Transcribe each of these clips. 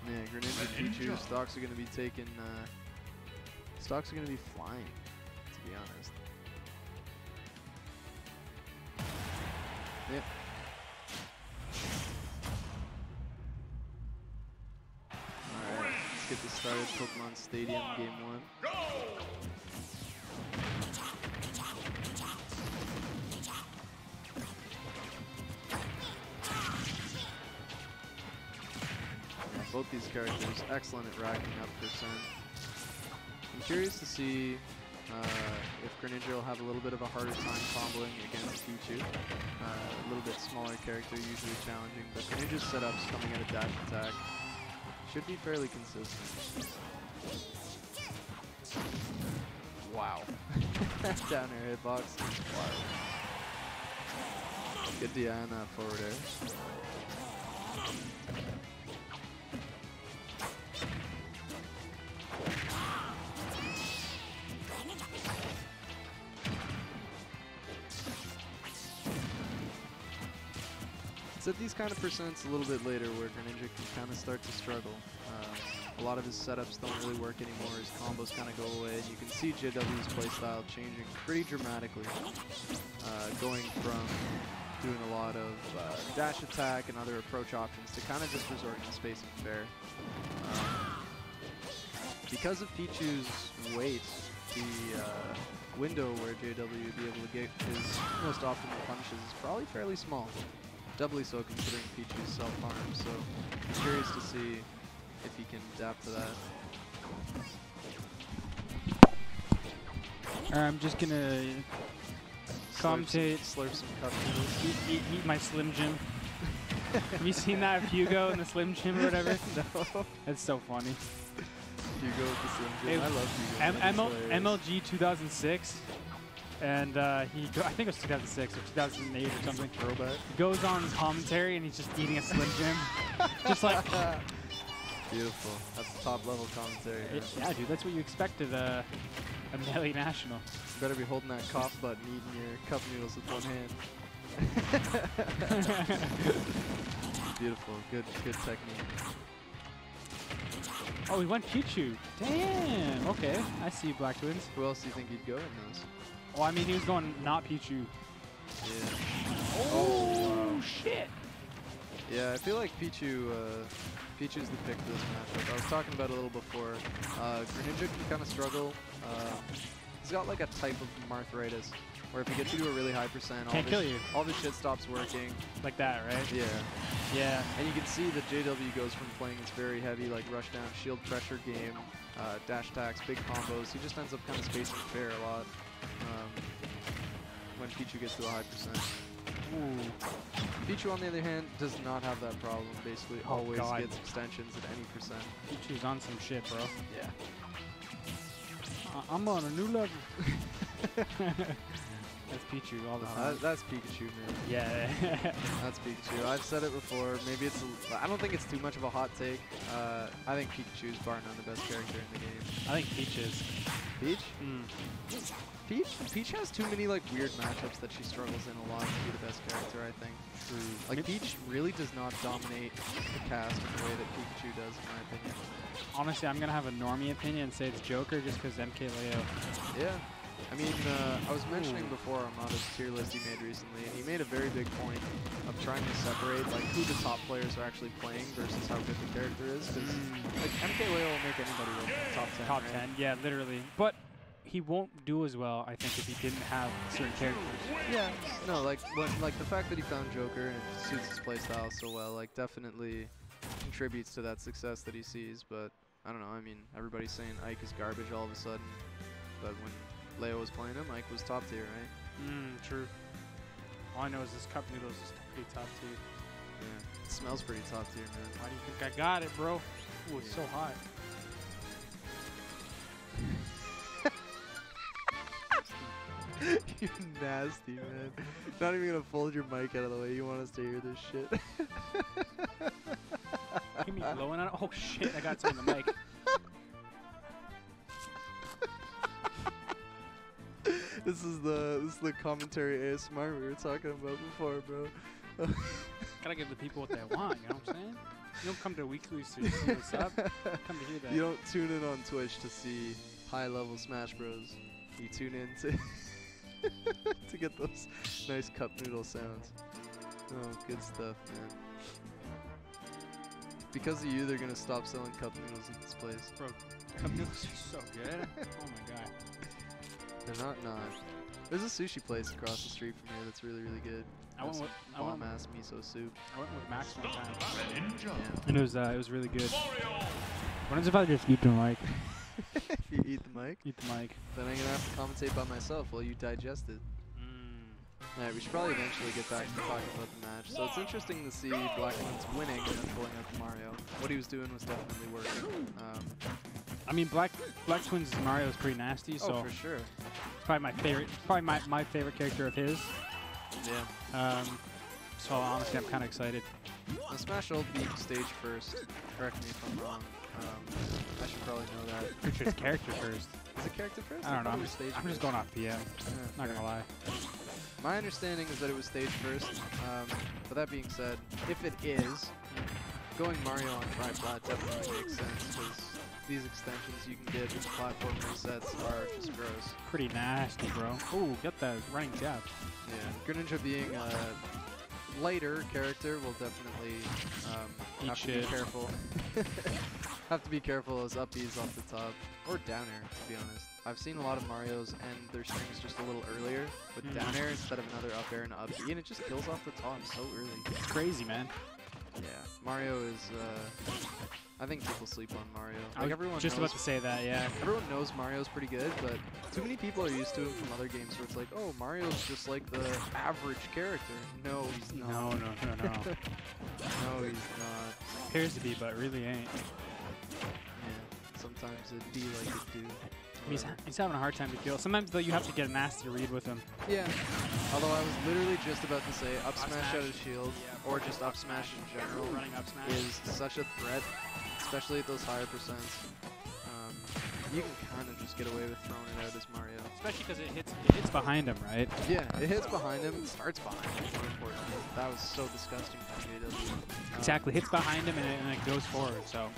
Yeah, Greninja, Pichu, stocks are going to be taken, stocks are going to be flying, to be honest. Yep. Alright, let's get this started. Pokemon Stadium, Game 1. Both these characters excellent at racking up percent. I'm curious to see if Greninja will have a little bit of a harder time comboing against Pichu. A little bit smaller character, usually challenging, but Greninja's setups coming at a dash attack should be fairly consistent. Wow. Down air hitbox. Wow. Good DI on that forward air. It's at these kind of percents a little bit later where Greninja can kind of start to struggle. A lot of his setups don't really work anymore, his combos kind of go away, and you can see JW's playstyle changing pretty dramatically. Going from doing a lot of dash attack and other approach options to kind of just resorting to space and fair. Because of Pichu's weight, the window where JW would be able to get his most optimal punishes is probably fairly small. Doubly so considering Pichu's self-harm, so I'm curious to see if he can adapt to that. I'm just gonna commentate. Slurp some cup noodles. Eat my Slim Jim. Have you seen that Hugo in the Slim Jim or whatever? No. That's so funny. Hugo with the Slim Jim. I love Hugo. MLG 2006. And I think it was 2006 or 2008 or something. Throwback. He goes on commentary and he's just eating a Slim Jim. Just like. Beautiful. That's top level commentary. Yeah, dude, that's what you expect of a Melee National. You better be holding that cough button, eating your cup noodles with one hand. Beautiful. Good technique. Oh, he went Pichu. Damn. Okay, I see Blacktwins. Who else do you think he'd go in those? Oh, I mean, he was going not Pichu. Yeah. Oh, shit. Yeah, I feel like Pichu's the pick for this matchup. I was talking about it a little before. Greninja can kind of struggle. He's got like a type of arthritis, where if he gets you to a really high percent, all of his shit stops working. Like that, right? Yeah. Yeah. And you can see that JW goes from playing this very heavy, like rush down, shield pressure game, dash attacks, big combos. He just ends up kind of spacing fair a lot when Pichu gets to a high percent. Ooh. Pichu, on the other hand, does not have that problem. Basically, always gets extensions at any percent. Pichu's on some shit, bro. Yeah. I'm on a new level. That's Pichu all the time. That's Pikachu, man. Yeah. That's Pikachu. I've said it before. Maybe it's. I don't think it's too much of a hot take. I think Pikachu's bar none the best character in the game. I think Peach is. Peach? Peach has too many like weird matchups that she struggles in a lot to be the best character, I think. True. Like Peach really does not dominate the cast in the way that Pikachu does, in my opinion. Honestly, I'm gonna have a normie opinion and say it's Joker just because MK Leo. Yeah. I mean, I was mentioning before Armada's tier list he made recently, and he made a very big point of trying to separate like who the top players are actually playing versus how good the character is. Because like MK Leo will make anybody look top 10. Top right? 10, yeah, literally. But he won't do as well, I think, if he didn't have certain characters. Yeah. No, like the fact that he found Joker and it suits his playstyle so well, like definitely contributes to that success that he sees. But I don't know. I mean, everybody's saying Ike is garbage all of a sudden, but when Leo was playing him, Ike was top tier, right? True. All I know is this cup noodles is pretty top tier. Yeah, it smells pretty top tier, man. Why do you think I got it, bro? Ooh, it's so hot. You nasty, man. Not even gonna fold your mic out of the way. You want us to hear this shit. Give me blowing on it. Oh shit, I got some in the mic. This is the commentary ASMR we were talking about before, bro. Gotta give the people what they want, you know what I'm saying? You don't come to weekly to see what's up. Come to hear that. You don't tune in on Twitch to see high-level Smash Bros. You tune in to to get those nice cup noodle sounds. Oh, good stuff, man. Because of you, they're gonna stop selling cup noodles at this place. Bro, cup noodles are so good. Oh my god. They're not. There's a sushi place across the street from here that's really, really good. I went with bomb-ass miso soup. I went with Max one time. Yeah. And it was really good. What if I just eat the mic? If you eat the mic, Eat the mic. then I'm gonna have to commentate by myself while you digest it. Alright, we should probably eventually get back to talking about the match. So it's interesting to see Blacktwins winning and then pulling out Mario. What he was doing was definitely working. I mean, Blacktwins Mario is pretty nasty, so for sure. it's probably my favorite. It's probably my favorite character of his. Yeah. So honestly, I'm kind of excited. Now Smash Ult being stage first. Correct me if I'm wrong. I should probably know that. Pretty sure it's character first. Is it character first? I don't know. I'm stage just going off PM. Yeah, Not gonna lie. My understanding is that it was stage first. But that being said, if it is, going Mario on tri-plat definitely makes sense because these extensions you can get with platform resets are just gross. Pretty nasty, bro. Ooh, get that running jab. Yeah, Greninja being a lighter character will definitely have to be careful. Have to be careful as up B's off the top or down air, to be honest. I've seen a lot of Marios and their strings just a little earlier with down air instead of another up air and up B, and it just kills off the top so early. It's crazy, man. Yeah, Mario is. I think people sleep on Mario. Like everyone just about to say that, yeah. Everyone knows Mario's pretty good, but too many people are used to him from other games where it's like, oh, Mario's just like the average character. No, he's not. No. No, he's not. Appears to be, but really ain't. Yeah, sometimes it'd be like it do. He's having a hard time to kill. Sometimes, though, you have to get a nasty read with him. Yeah. Although I was literally just about to say up smash out of shield, or just up smash in general, running up smash is such a threat, especially at those higher percents. You can kind of just get away with throwing it out as Mario. Especially because it hits behind him, right? Yeah, it hits behind him, it starts behind him, more importantly. That was so disgusting from JW. Exactly, hits behind him and it goes forward, so.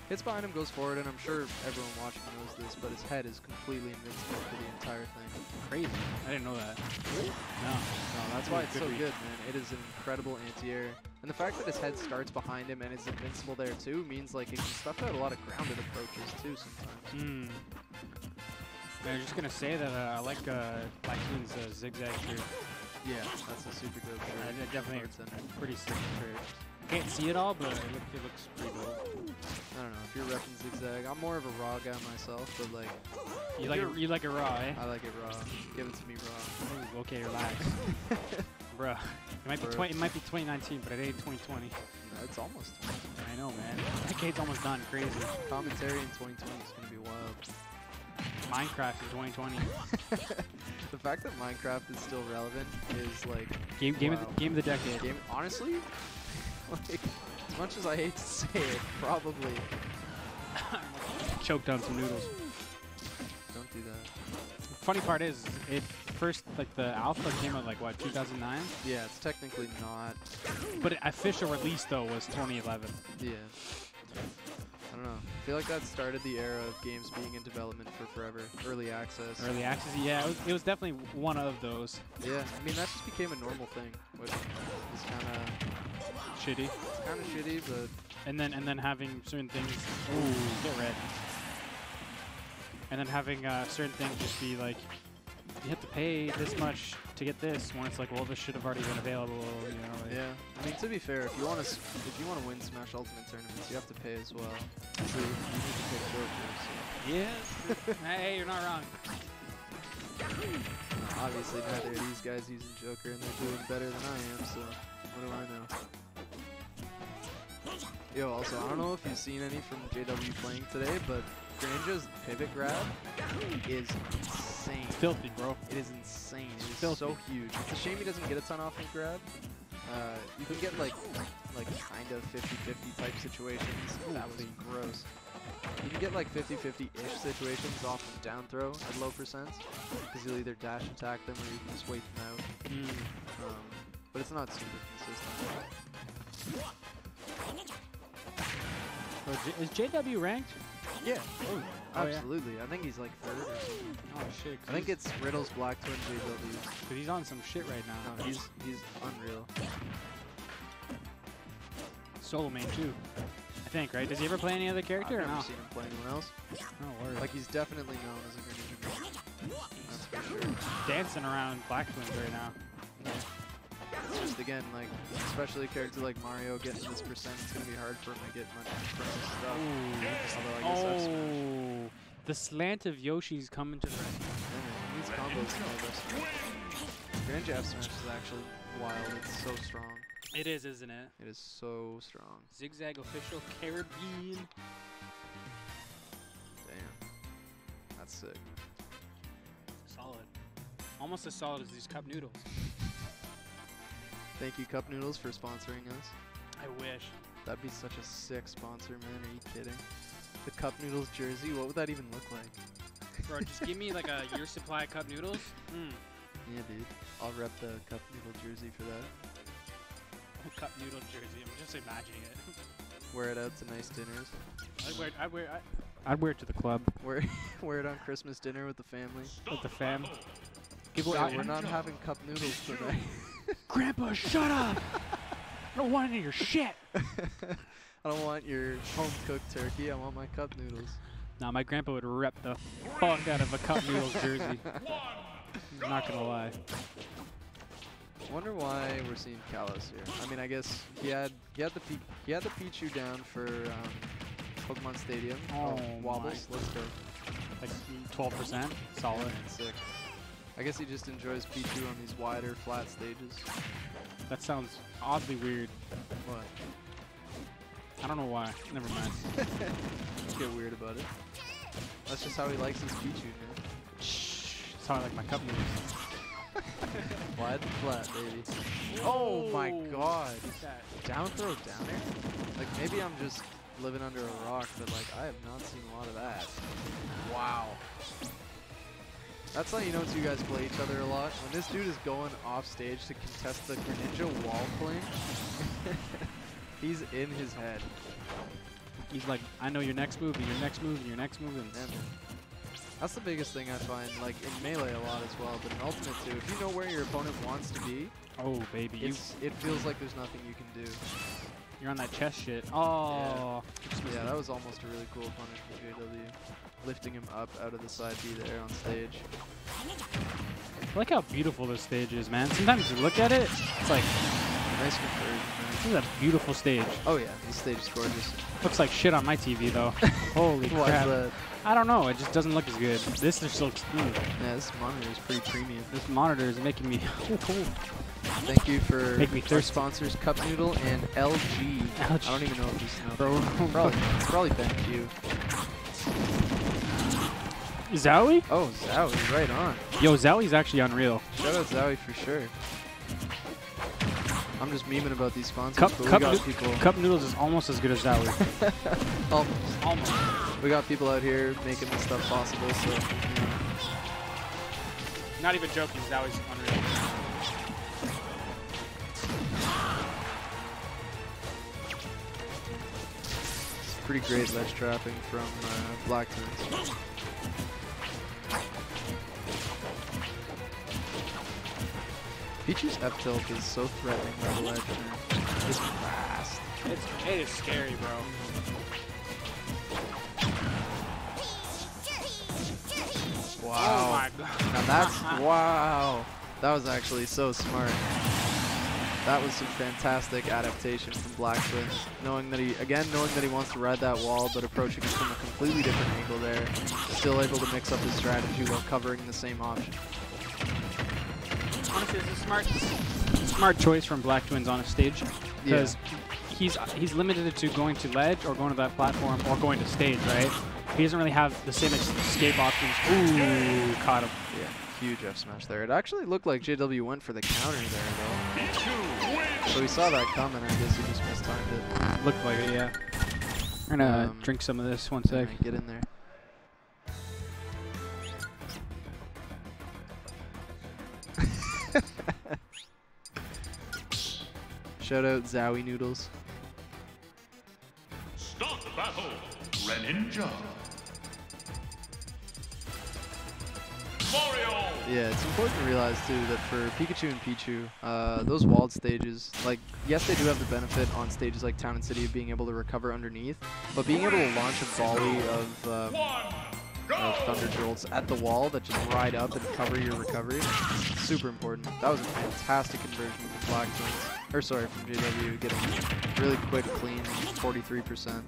Hits behind him, goes forward, and I'm sure everyone watching knows this, but his head is completely invincible for the entire thing. Crazy. I didn't know that. No, that's why it's so good, man. It is an incredible anti-air. And the fact that his head starts behind him and is invincible there too means like it can stuff out a lot of grounded approaches too sometimes. I was just gonna say that I like Blacktwins zigzag shirt. Yeah, that's a super dope shirt. Definitely a pretty sick shirt. Can't see it all, but it looks pretty dope. I don't know, if you're repping zigzag, I'm more of a raw guy myself, but like... You like it raw, eh? I like it raw. Give it to me raw. Ooh, okay, relax. Bruh. It might be 2019, but it ain't 2020. No, it's almost. I know, man. Decade's almost done. Crazy. Commentary in 2020 is going to be wild. Minecraft in 2020. The fact that Minecraft is still relevant is like... Game of the decade. Honestly... Like, as much as I hate to say it, probably. Choked on some noodles. Don't do that. Funny part is, it first, like, the alpha came out, like, what, 2009? Yeah, it's technically not. But official release, though, was 2011. Yeah. I don't know. I feel like that started the era of games being in development for forever. Early access. Early access, yeah. It was definitely one of those. Yeah, I mean, that just became a normal thing, which is kind of... shitty. It's kind of shitty, but... And then having certain things... Ooh, get red. And then having certain things just be like, you have to pay this much to get this, when it's like, well, this should have already been available, you know. Like. Yeah, I mean, to be fair, if you want to win Smash Ultimate tournaments, you have to pay as well. So you need to pay Joker, so. Yeah. Hey, you're not wrong. Obviously, neither of these guys using Joker, and they're doing better than I am, so what do I know? Yo, also, I don't know if you've seen any from JW playing today, but Greninja's pivot grab is insane. It's filthy, bro. It is insane. It is so huge. It's a shame he doesn't get a ton off of grab. You can get like kind of 50-50 type situations. That was gross. You can get like 50-50-ish situations off of down throw at low percents, because you'll either dash attack them or you can just wait them out. But it's not super consistent. Oh, is JW ranked? Yeah. Oh, Absolutely. I think he's like third or something. Oh shit. I think it's Riddle's Blacktwin JW. Cause he's on some shit right now. No, he's unreal. Solo main too. I think, right? Does he ever play any other character? I've or never no? seen him play anyone else. Oh, word. Like he's definitely known as a Greninja main. That's for sure. Dancing around Blacktwins right now. Yeah. It's just again like, especially a character like Mario getting this percent, it's gonna be hard for him to get much from his stuff. Although I guess that's Oh, the slant of Yoshi's coming to the rescue. yeah, these combos and all this. Greninja F Smash is actually wild. It's so strong. It is, isn't it? It is so strong. Zigzag official Caribbean. Damn. That's sick. Solid. Almost as solid as these cup noodles. Thank you, Cup Noodles, for sponsoring us. I wish. That'd be such a sick sponsor, man. Are you kidding? The Cup Noodles jersey, what would that even look like? Bro, just give me like a year supply of cup noodles. Mm. Yeah, dude. I'll rep the Cup Noodle jersey for that. Cup noodle jersey. I'm just imagining it. Wear it out to nice dinners. I'd wear it to the club Wear it on Christmas dinner with the family. with the fam. We're not having cup noodles today. Grandpa, shut up! I don't want any of your shit. I don't want your home-cooked turkey. I want my cup noodles. Nah, my grandpa would rep the fuck out of a cup noodles jersey. I'm not gonna lie. I wonder why we're seeing Kalos here. I mean, I guess he had the Pichu down for Pokemon Stadium. Oh, Wobbles. Let's go. Like 12%. Solid. Sick. I guess he just enjoys Pichu on these wider, flat stages. That sounds oddly weird. What? I don't know why. Never mind. Let's get weird about it. That's just how he likes his Pichu, man. Shh. That's how I like my cup noodles. Wide and flat, baby. Oh my god. That. Down throw downer? Like, maybe I'm just living under a rock, but like, I have not seen a lot of that. Wow. That's how you know two guys play each other a lot. When this dude is going off stage to contest the Greninja wall fling, he's in his head. He's like, I know your next move, and your next move, and your next move. And And that's the biggest thing I find, like in Melee a lot as well, but in Ultimate too. If you know where your opponent wants to be, oh, baby. it feels like there's nothing you can do. You're on that chest shit. Oh. Yeah, that was almost a really cool punish from JW. Lifting him up out of the side B there on stage. I like how beautiful this stage is, man. Sometimes you look at it, it's like, Nice conversion, man. this is a beautiful stage. Oh yeah, this stage is gorgeous. Looks like shit on my TV, though. Holy Why's crap. that? I don't know. It just doesn't look as good. This just looks smooth. Yeah, this monitor is pretty premium. This monitor is making me... Thank you for Make me our thirsty. sponsors, Cup Noodle and LG. I don't even know if you know. Bro. Probably thank you. Zowie? Oh, Zowie, right on. Yo, Zowie's actually unreal. Shout out Zowie for sure. I'm just memeing about these sponsors, Cup, but we cup, got noo- people. cup Noodles is almost as good as Zowie. Almost. Almost. We got people out here making this stuff possible, so you know. Not even joking, Zowie's unreal. It's pretty great ledge trapping from Blacktwins. Pichu's F tilt is so threatening by the ledge, man. It's fast. It is scary, bro. Wow. Oh my god. Now that's, wow. That was actually so smart. That was some fantastic adaptation from Blacktwins. Knowing that he wants to ride that wall, but approaching it from a completely different angle there. Still able to mix up his strategy while covering the same option. Honestly, it's a smart choice from Blacktwins on a stage. Because he's limited to going to ledge or going to that platform or going to stage, right? He doesn't really have the same escape options. Ooh, caught him. Yeah, huge F smash there. It actually looked like JW went for the counter there, though. So we saw that coming. I guess he just mistimed it. Looked like it, yeah. We're gonna drink some of this. One sec. Get in there. Shout out Zowie Noodles. Stop. battle, Greninja. Mario. Yeah, it's important to realize too that for Pikachu and Pichu, those walled stages, like, yes, they do have the benefit on stages like Town and City of being able to recover underneath, but being able to launch a volley of Thunder Jolts at the wall that just ride up and cover your recovery, super important. That was a fantastic conversion from Blacktwins, or sorry, from JW, getting really quick, clean, 43%.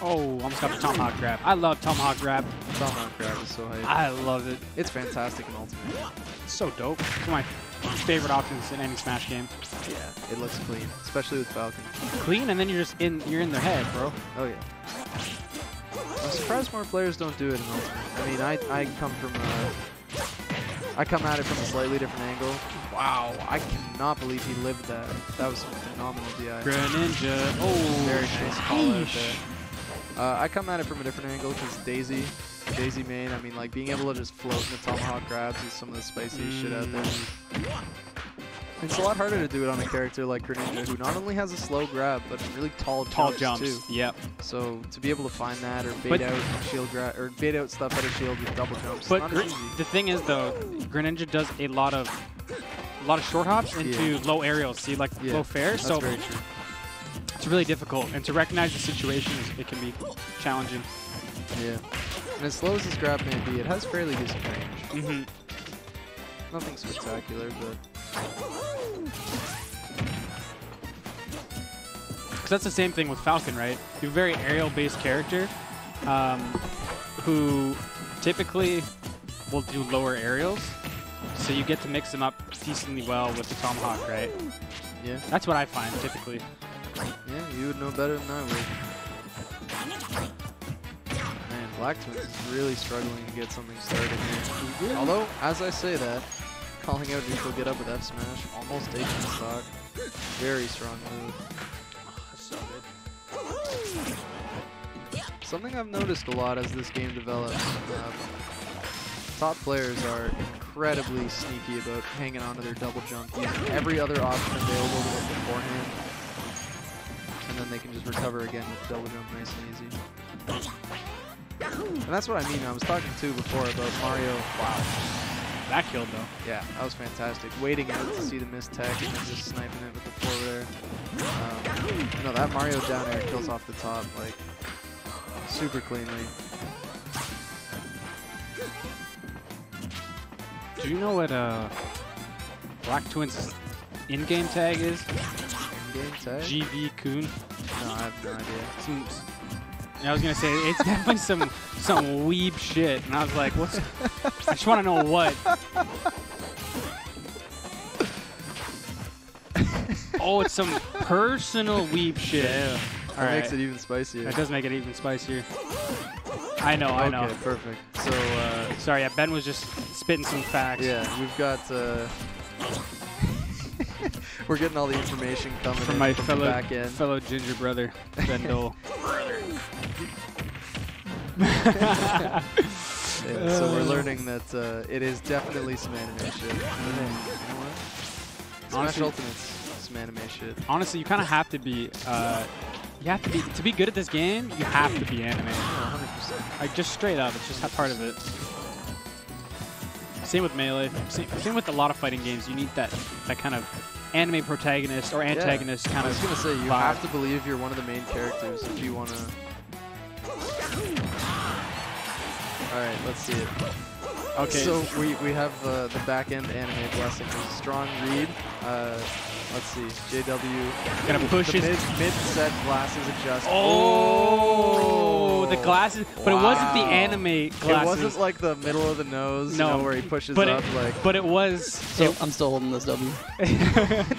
Oh, almost got the Tomahawk grab. I love Tomahawk grab. Tomahawk grab is so hype. I love it. It's fantastic in Ultimate. It's so dope. It's one of my favorite options in any Smash game. Yeah, it looks clean, especially with Falcon. Clean, and then you're in their head, bro. Oh yeah. I'm surprised more players don't do it in Ultimate. I mean, I come at it from a slightly different angle. Wow, I cannot believe he lived that. That was some phenomenal DI. Greninja. Oh, very nice call out there. I come at it from a different angle because Daisy main, I mean, like, being able to just float in the Tomahawk grabs is some of the spiciest shit out there. It's a lot harder to do it on a character like Greninja, who not only has a slow grab, but really tall jumps too. Yep. So to be able to find that or bait out shield grab or bait out stuff out of shield with double jumps, but not as easy. The thing is though, Greninja does a lot of short hops into low aerials. See, like low fair. That's so very true. It's really difficult, and to recognize the situation, it can be challenging. Yeah. And as slow as this grab may be, it has fairly decent range. Mm-hmm. Nothing spectacular, but. Because that's the same thing with Falcon, right? You're a very aerial-based character who typically will do lower aerials, so you get to mix them up decently well with the Tomahawk, right? Yeah. That's what I find, typically. Yeah, you would know better than I would. Man, Blacktwins is really struggling to get something started here. Although, as I say that, calling out neutral get up with F smash, almost taking the stock. Very strong move. So good. Something I've noticed a lot as this game develops, top players are incredibly sneaky about hanging onto their double jump, using every other option available to them beforehand, and then they can just recover again with the double jump nice and easy. And that's what I mean. I was talking too before about Mario. Wow. That killed though. Yeah, that was fantastic. Waiting out to see the missed tech and then just sniping it with the forward air. No, that Mario down air kills off the top, like, super cleanly. Do you know what Blacktwins' in-game tag is? In-game tag? GV Kun. No, I have no idea. I was gonna say it's definitely some weeb shit, and I was like, "What's?" I just want to know what. Oh, it's some personal weeb shit. Yeah, that makes it even spicier. That does make it even spicier. I know, I know. Okay, perfect. So, sorry, yeah, Ben was just spitting some facts. Yeah, we've got. We're getting all the information coming from my from the back end. fellow ginger brother, Ben Dole. Yeah, so we're learning that it is definitely some anime shit. You know what? Smash Ultimate's some anime shit. Honestly, you kind of have to be. To be good at this game, you have to be anime. 100%. Like, just straight up, it's just part of it. Same with Melee. Same with a lot of fighting games. You need that kind of anime protagonist or antagonist kind of. I was gonna say you have to believe you're one of the main characters if you wanna. All right, let's see it. Okay. So we have the back end anime blessing. There's a strong read. Let's see. JW gonna push his mid set glasses adjust. Oh, the glasses, but it wasn't the anime glasses. It wasn't like the middle of the nose, no, you know, where he pushes up. But it was. So I'm still holding this W.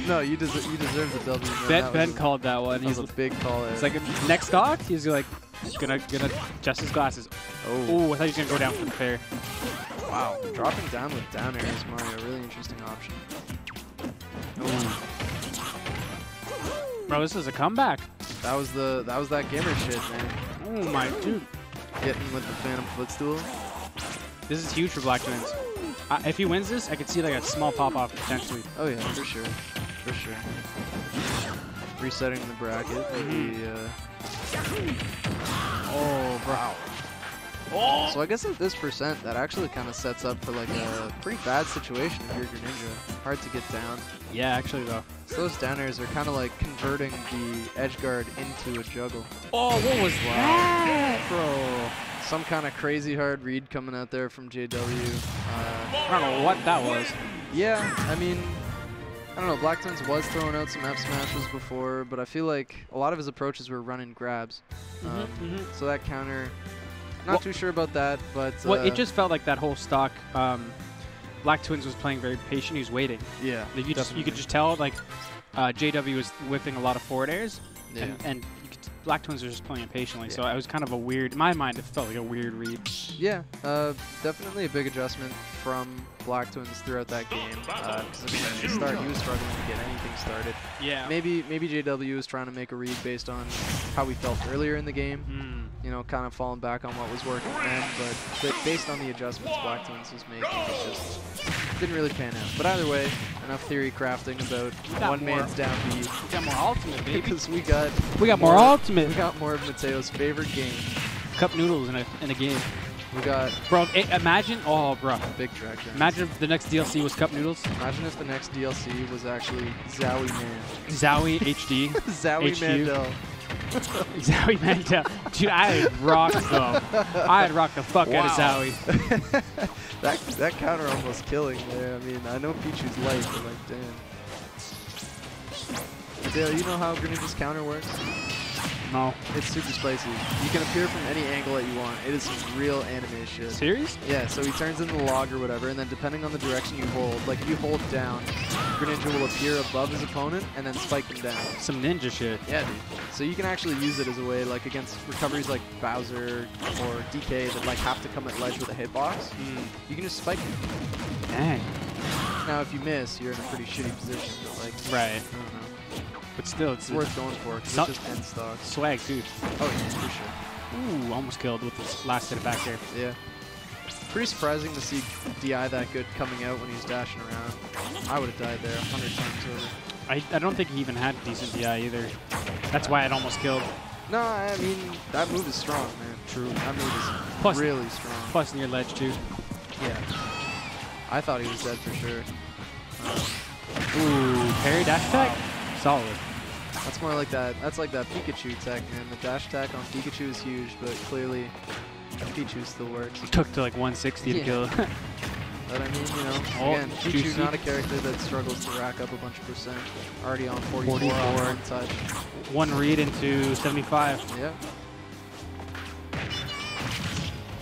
No, you deserve the W. Man. Ben called that one. He's a big call. It's like next stock. He's like gonna adjust his glasses. Oh, I thought he was gonna go down for the fair. Wow, dropping down with down air is Mario. Really interesting option. Oh. Bro, this is a comeback. That was that gamer shit, man. Oh my dude. Getting with the Phantom Footstool. This is huge for Blacktwins. If he wins this, I could see like a small pop off potentially. Oh yeah, for sure. For sure. resetting the bracket. Maybe, Oh, bro. So I guess at this percent, that actually kind of sets up for like a pretty bad situation if you're Greninja. Hard to get down. Yeah, actually though. So those down airs are kind of like converting the edge guard into a juggle. Oh, what was that, bro? Some kind of crazy hard read coming out there from JW. I don't know what that was. Yeah, I mean, I don't know. Blacktwins was throwing out some F smashes before, but I feel like a lot of his approaches were running grabs. So that counter, not too sure about that, but well, it just felt like that whole stock. Blacktwins was playing very patient. He was waiting. Yeah, like you could just tell like JW was whipping a lot of forward airs, and Blacktwins are just playing it patiently. So it was kind of a weird. In my mind, it felt like a weird read. Yeah, definitely a big adjustment from Blacktwins throughout that game. Because I mean, at the start he was struggling to get anything started. Yeah. Maybe JW was trying to make a read based on how we felt earlier in the game. You know, kind of falling back on what was working then, but based on the adjustments Blacktwins was making, it just didn't really pan out. But either way, enough theory crafting about one man's down B. We got more ultimate, baby. Because we got more ultimate. We got more of Mateo's favorite game. Cup noodles in a game. We got, bro. Imagine, oh, bro. Big track. Imagine if the next DLC was Cup Noodles. Imagine if the next DLC was actually Zowie Man. Zowie HD. Zowie Mandel. Zowie Mandel. Dude, I'd rock them. I'd rock the fuck out of Zowie. that counter almost killing there. I mean, I know Pichu's light, but like, damn. Dale, you know how Greninja's counter works? No. It's super spicy. You can appear from any angle that you want. It is some real anime shit. Serious? Yeah, so he turns into the log or whatever, and then depending on the direction you hold, like if you hold down, Greninja will appear above his opponent and then spike him down. Some ninja shit. Yeah, dude. So you can actually use it as a way, like against recoveries like Bowser or DK that like have to come at ledge with a hitbox. You can just spike him. Dang. Now if you miss, you're in a pretty shitty position, but like, right. I don't know. But still, it's worth going for because it's just end stock. Swag, dude. Oh yeah, for sure. Ooh, almost killed with this last hit back there. Yeah. Pretty surprising to see DI that good coming out when he's dashing around. I would have died there 100 times over. I don't think he even had decent DI either. That's why it almost killed. No, I mean, that move is strong, man. True. That move is plus, really strong. Plus near ledge, too. Yeah. I thought he was dead for sure. Ooh, parry dash attack? Solid. That's more like that. That's like that Pikachu tech, man. The dash attack on Pikachu is huge, but clearly Pichu still works. It took to like 160 to kill. But I mean, you know, again, Pichu's not a character that struggles to rack up a bunch of percent. Already on 44 on one touch. One read into 75. Yeah.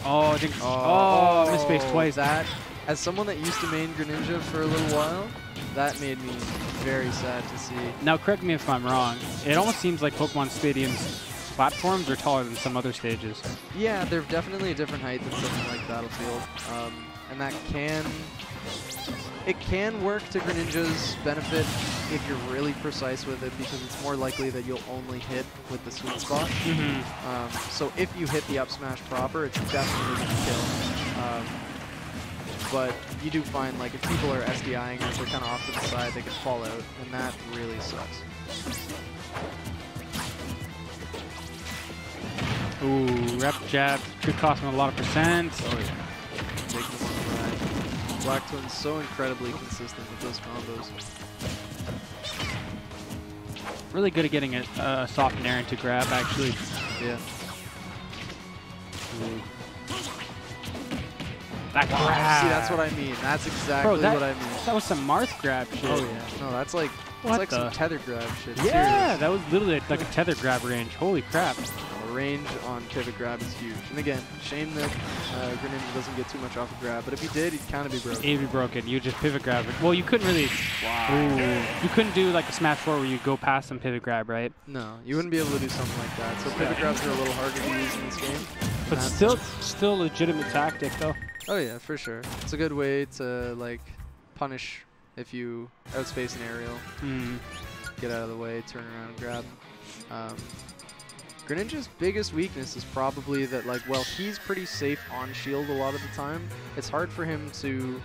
Oh, I think. Oh, misspaced twice. That, as someone that used to main Greninja for a little while, that made me very sad to see. Now, correct me if I'm wrong. It almost seems like Pokemon Stadium's platforms are taller than some other stages. Yeah, they're definitely a different height than something like Battlefield. And that can work to Greninja's benefit if you're really precise with it, because it's more likely that you'll only hit with the sweet spot. So if you hit the up smash proper, it's definitely going to kill. But you do find, like, if people are SDIing or if they're kind of off to the side, they can fall out, and that really sucks. Ooh, rep jab could cost him a lot of percent. Oh yeah. Taking him on the ride. Blacktwins so incredibly consistent with those combos. Really good at getting a soft air into grab, actually. Yeah. Ooh. That grab. See, that's what I mean. That's exactly what I mean. That was some Marth grab shit. Oh yeah. No, that's like some tether grab shit. Yeah, Seriously. that was literally like a tether grab range. Holy crap. The range on pivot grab is huge. And again, shame that Greninja doesn't get too much off of grab, but if he did, he'd kind of be broken. He'd be broken. You just pivot grab it. Well, you couldn't really. Wow. Ooh. You couldn't do like a Smash 4 where you go past some pivot grab, right? No, you wouldn't be able to do something like that. So pivot grabs are a little harder to use in this game. But still a legitimate tactic, though. Oh yeah, for sure. It's a good way to like punish if you outspace an aerial. Get out of the way, turn around and grab. Greninja's biggest weakness is probably that, like, well, he's pretty safe on shield a lot of the time. It's hard for him to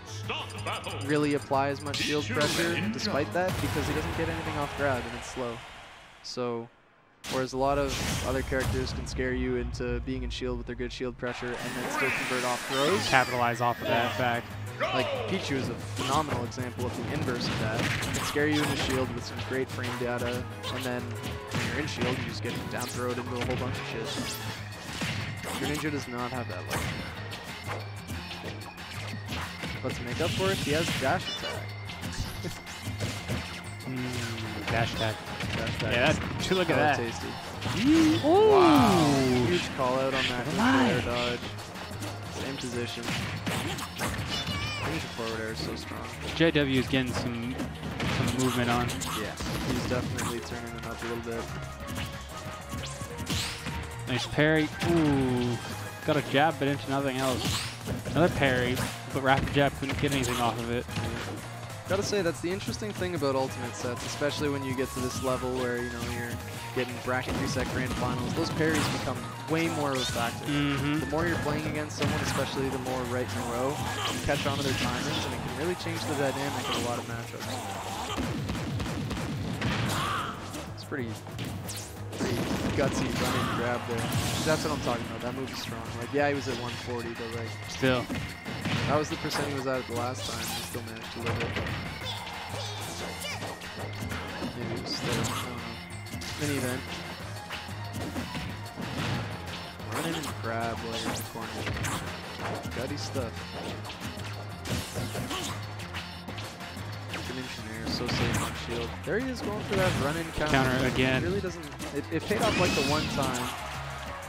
really apply as much shield pressure despite that, because he doesn't get anything off grab and it's slow. So, whereas a lot of other characters can scare you into being in shield with their good shield pressure and then still convert off throws. Capitalize off of that fact. Like Pichu is a phenomenal example of the inverse of that. It can scare you into shield with some great frame data, and then when you're in shield, you just get down throwed into a whole bunch of shit. Greninja does not have that luck. But to make up for it, he has dash attack. Dash attack. Dash attack. Yeah, look at that. Tasty. Wow. Huge call out on that air dodge. Same position. Ninja forward air is so strong. JW is getting some movement on. Yeah, he's definitely turning it up a little bit. Nice parry. Ooh, got a jab, but into nothing else. Another parry, but rapid jab couldn't get anything off of it. Gotta say, that's the interesting thing about ultimate sets, especially when you get to this level where, you know, you're getting bracket reset grand finals. Those parries become way more of a factor. The more you're playing against someone, especially the more right in a row, you catch on to their timings, and it can really change the dynamic of a lot of matchups. It's pretty gutsy running grab there. That's what I'm talking about. That move is strong. Like, yeah, he was at 140, but like, Still. that was the percent he was at the last time. He still managed to live it. Maybe it was still, I don't know. Mini event. Run in and grab while you're in the corner. Gutty stuff. Greninja so safe on shield. There he is going for that run-in counter. Again. It really doesn't. It paid off like the one time.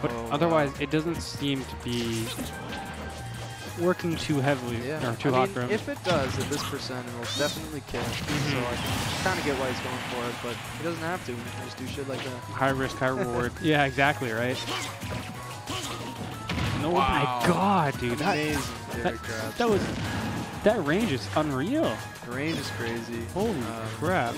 But otherwise, it doesn't seem to be working too heavily or too hot for him. If it does at this percent, it'll definitely kill. So I can kind of get why he's going for it, but he doesn't have to. He can just do shit like that. High risk, high reward. Yeah, exactly, right? Oh my god, dude. Amazing grab. That range is unreal. The range is crazy. Holy crap.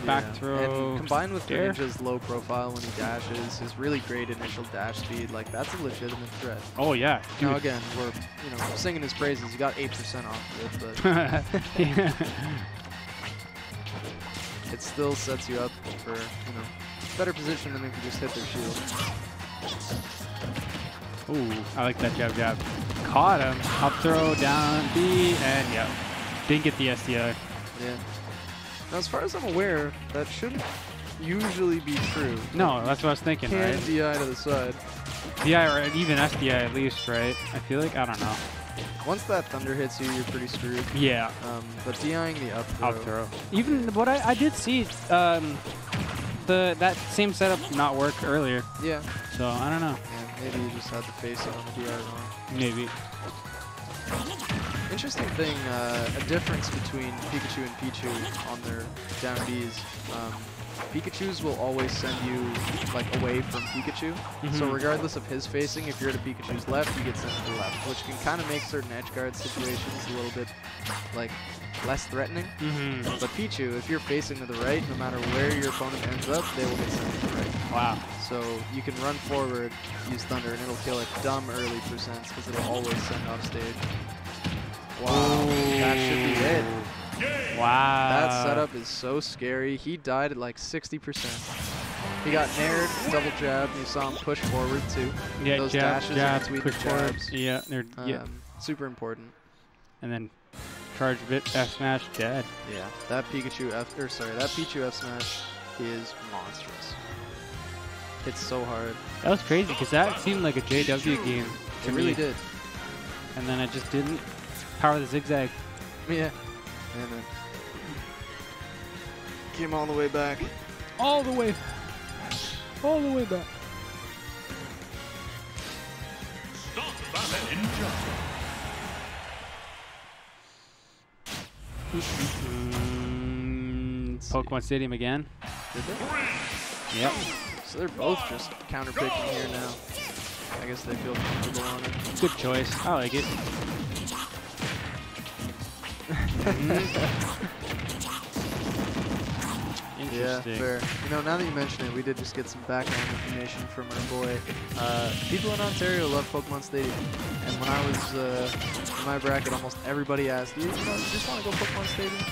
Back Yeah. throw. And combined with dare. Greninja's low profile when he dashes, his really great initial dash speed, like that's a legitimate threat. Oh yeah, dude. Now again, we're singing his praises. You got 8% off of it, but Yeah. it still sets you up for better position than if you just hit their shield. Ooh, I like that jab. Caught him. Up throw, down B, and yeah. Didn't get the SDI. Yeah. Now, as far as I'm aware, that shouldn't usually be true. No, that's what I was thinking, Can right? DI to the side. DI or even SDI at least, right? I feel like, I don't know. Once that thunder hits you, you're pretty screwed. Yeah. But DIing the up throw. Up throw. Even what I did see that same setup not work earlier. Yeah. So I don't know. Yeah, maybe you just had to face it on the DI wrong. Maybe. Interesting thing, a difference between Pikachu and Pichu on their down Bs. Pikachus will always send you like away from Pikachu. So regardless of his facing, if you're at a Pikachu's left, you get sent to the left, which can kind of make certain edge guard situations a little bit like less threatening. But Pichu, if you're facing to the right, no matter where your opponent ends up, they will get sent to the right. Wow. So you can run forward, use Thunder, and it'll kill at dumb early percents because it'll always send off stage. Wow, that should be it. Wow. That setup is so scary. He died at like 60%. He got nared, double jab, and you saw him push forward too. Yeah, those jab, dashes jab, in between push the forward. jabs. Yeah, they're Super important. And then charge bit, F smash, dead. Yeah, that Pichu F smash is monstrous. Hits so hard. That was crazy because that seemed like a JW game to It me. really did. And then it just didn't. Power the zigzag. Yeah. And then came all the way back. All the way. All the way back. Stop Greninja. Pokemon Stadium again. Did they? Yep. So they're both just counter picking here now. I guess they feel comfortable on it. Good choice. I like it. Yeah, Interesting. fair. Now that you mention it, we did just get some background information from our boy. People in Ontario love Pokemon Stadium. And when I was in my bracket, almost everybody asked, you just want to go Pokemon Stadium?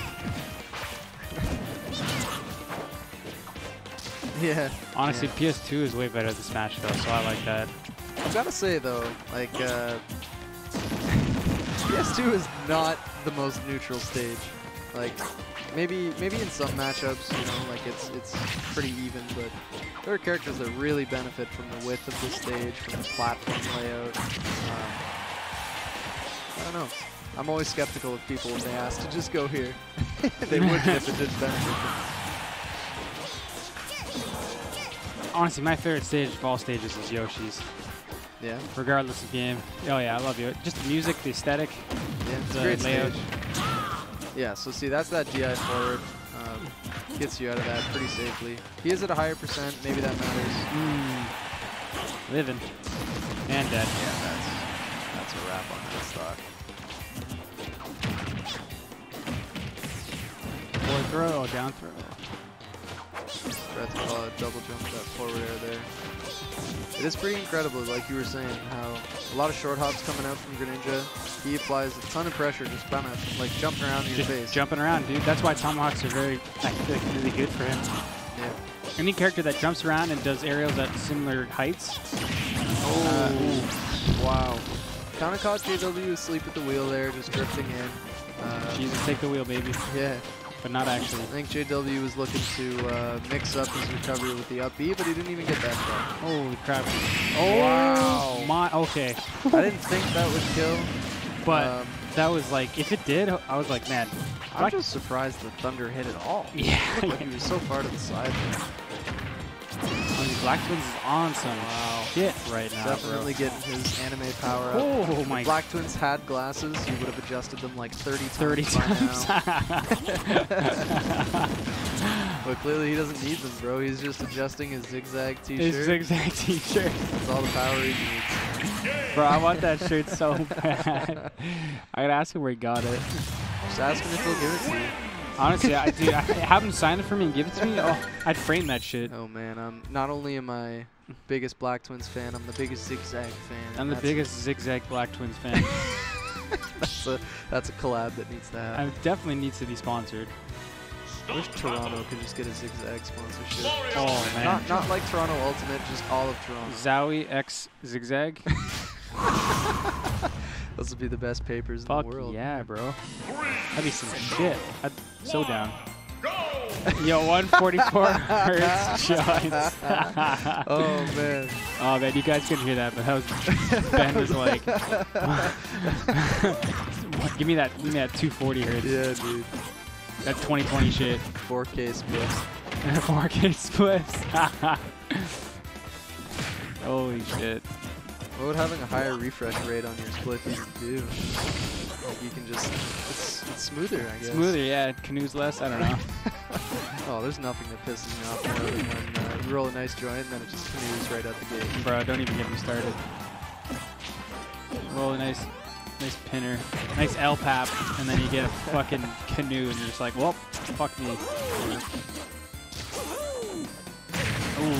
Yeah. Honestly, PS2 is way better at the Smash though, so I like that. I've got to say though, like PS2 is not the most neutral stage. Like maybe in some matchups, you know, like it's pretty even, but there are characters that really benefit from the width of the stage, from the platform layout. I don't know. I'm always skeptical of people when they ask to just go here. They wouldn't if it didn't benefit them. Honestly, my favorite stage of all stages is Yoshi's. Yeah. Regardless of game. Oh yeah, I love you. Just the music, the aesthetic, Yeah, it's the a great layout. stage. Yeah, so see, that's that DI forward. Gets you out of that pretty safely. He is at a higher percent. Maybe that matters. Living. And dead. Yeah, that's a wrap on that stock. Forward throw, down throw. Forgot to call it double jump that forward air there. It is pretty incredible, like you were saying, how a lot of short hops coming out from Greninja. He applies a ton of pressure, just kind of like jumping around in your face. Jumping around, dude. That's why tomahawks are very, I feel like, really good for him. Yeah. Any character that jumps around and does aerials at similar heights. Oh, wow. Kind of caught JW asleep at the wheel there, just drifting in. Jesus, take the wheel, baby. Yeah. But not actually. I think JW was looking to mix up his recovery with the up B, but he didn't even get that far. Holy crap. Oh, wow. My, okay. I didn't think that would kill. But that was like, if it did, I was like, man. I'm just surprised the thunder hit at all. Yeah. Like he was so far to the side there. I mean, Blacktwins is on some shit right now, Definitely bro. getting his anime power up. Oh my. If Blacktwins had glasses, he would have adjusted them like 30 times. by now. But clearly he doesn't need them, bro. He's just adjusting his zigzag t-shirt. His zigzag t-shirt. That's all the power he needs. Bro, I want that shirt so bad. I gotta ask him where he got it. Just ask him if he'll give it to you. Honestly, dude, have him sign it for me and give it to me. Oh, I'd frame that shit. Oh man, not only am I biggest Blacktwins fan, I'm the biggest Zigzag fan. I'm the biggest Zigzag Blacktwins fan. that's a collab that needs to happen. It definitely needs to be sponsored. I wish Toronto could just get a Zigzag sponsorship. Oh man. Not like Toronto Ultimate, just all of Toronto. Zowie X Zigzag. Those would be the best papers in the world. Yeah, bro. That'd be some shit. I'm so down. Yo, 144 hertz joints. Oh man. Oh man, you guys couldn't hear that, but that was Ben was like, give me that 240 hertz. Yeah, dude. That 2020 shit. 4K splits. 4K splits. Holy shit. What would having a higher refresh rate on your split even do? Like you can just, it's smoother, I guess. Smoother, yeah. Canoes less, I don't know. Oh, there's nothing that pisses me off more than when you roll a nice joint and then it just canoes right out the gate. Bro, don't even get me started. Roll a nice pinner, nice L-pap, and then you get a fucking canoe and you're just like, well, fuck me. Ooh.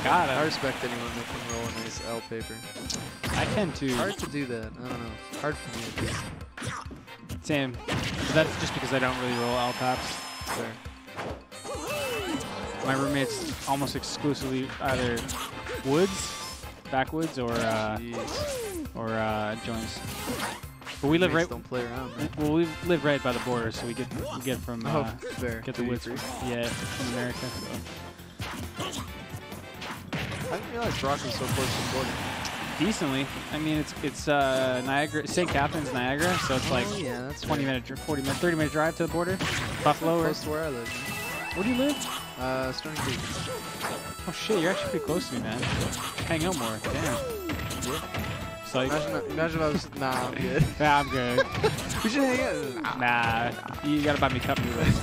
Got it. I respect anyone that can roll a nice L paper. I can too. Hard to do that. I don't know. Hard for me at least. Same. But that's just because I don't really roll L paps. Fair. My roommate's almost exclusively either woods, backwoods, or joints. But we live right. Don't play around, man. Well, we live right by the border, so we get from fair. get the woods. Yeah, from America. So. I didn't realize Rock was so close to the border. Decently. I mean, it's Niagara, St. Catharines, Niagara, so it's like yeah, that's 20 minute, 40 minute, 30 minute drive to the border. Buffalo. Close to where I live. Where do you live? Stony Creek. Oh shit, you're actually pretty close to me, man. Hang out more. Damn. Yeah. So imagine if I was. Nah, I'm good. Nah, I'm good. We should hang out. Nah, you gotta buy me cup noodles.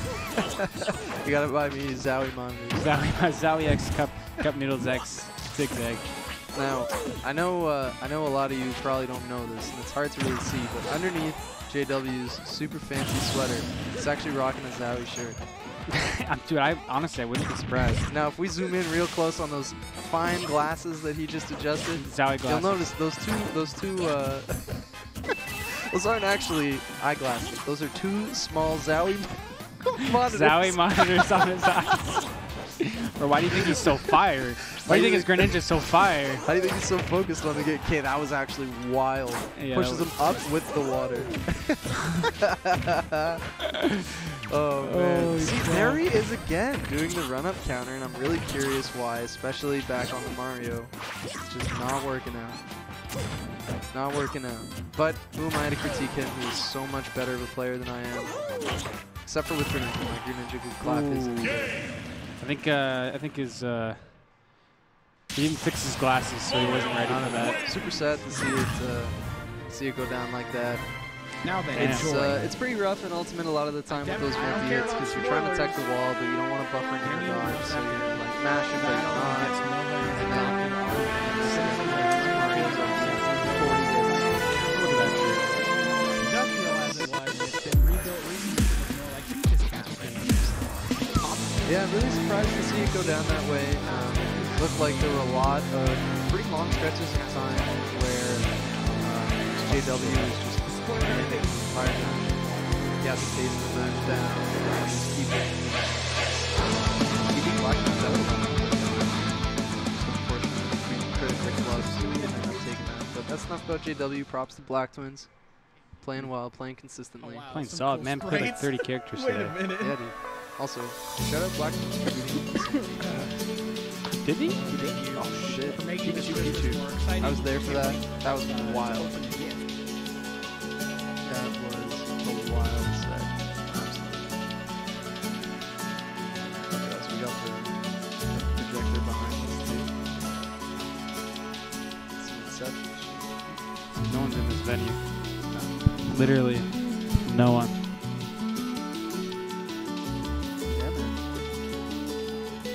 You gotta buy me Zowie monitors. Zowie X cup noodles X zigzag. Now, I know a lot of you probably don't know this, and it's hard to really see, but underneath JW's super fancy sweater, it's actually rocking a Zowie shirt. Dude, honestly, I wouldn't be surprised. Now, if we zoom in real close on those fine glasses that he just adjusted, Zowie glasses. you'll notice those two, those aren't actually eyeglasses. Those are two small Zowie monitors. Zowie monitors on his eyes. Or why do you think he's so fire? Why do you think his Greninja's so fire? How do you think he's so focused on the game? Okay, that was actually wild. Yeah, Pushes him up with the water. Oh, man. See, there he is again, doing the run-up counter, and I'm really curious why, especially back on the Mario. It's just not working out. Not working out. But who am I to critique him? He's so much better of a player than I am. Except for with Greninja. Like, Greninja could clap his... I think his he didn't fix his glasses, so he wasn't ready for that. Super sad to see it go down like that. Now then, It's pretty rough in Ultimate a lot of the time with those one hits because you're trying to tech the wall, but you don't want to buffer into your dodge, so you're like mashing, but you're not. And then Mario's up 40 hits. Look at that shit. just realize it was it's been rebuilt recently with more like Peach's Yeah, I'm really surprised to see it go down that way. Looked like there were a lot of pretty long stretches of time where JW was just anything the entire match. Got the pace of the match down, and just keeping Blacktwins out. Just unfortunately, we could have picked a lot of speed and ended up taking that. But that's enough about JW. Props to Blacktwins. Playing well, playing consistently. Oh, wow. Playing Some solid, cool man. Played like sprites. 30 characters Wait today. a minute. Yeah, dude. Also, shout out Blacktwins for beating Did he? Oh shit. For making this Pichu, Christmas Pichu. more exciting. I was there for that. That was wild. Open the gift. That was a wild set. Absolutely. Okay, so we got the projector behind us too. Some inception. No one's in this venue. Literally, no one.